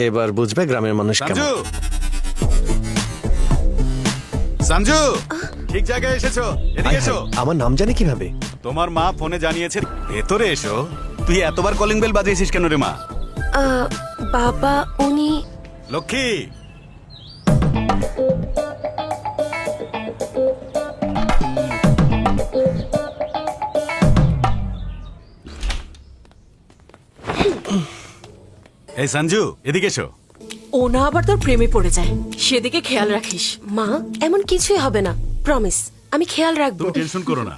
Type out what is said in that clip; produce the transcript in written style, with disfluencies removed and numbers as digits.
এবার বুঝবে গ্রামের মানুষ কেমন। সঞ্জু, সঞ্জু, ঠিক জায়গায় এসেছো, এদিকে এসো। আমার নাম জানে কিভাবে? তোমার মা ফোনে জানিয়েছে। ভেতরে এসো। তুই এতবার কলিং বেল বাজিয়েছিস কেন রে মা? বাবা উনি লক্ষ্মী, এই সঞ্জু, এদিকে এসো। ও না আবার তোর প্রেমে পড়ে যায়, সেদিকে খেয়াল রাখিস। মা এমন কিছুই হবে না, প্রমিস আমি খেয়াল রাখবো। তুমি টেনশন করো না।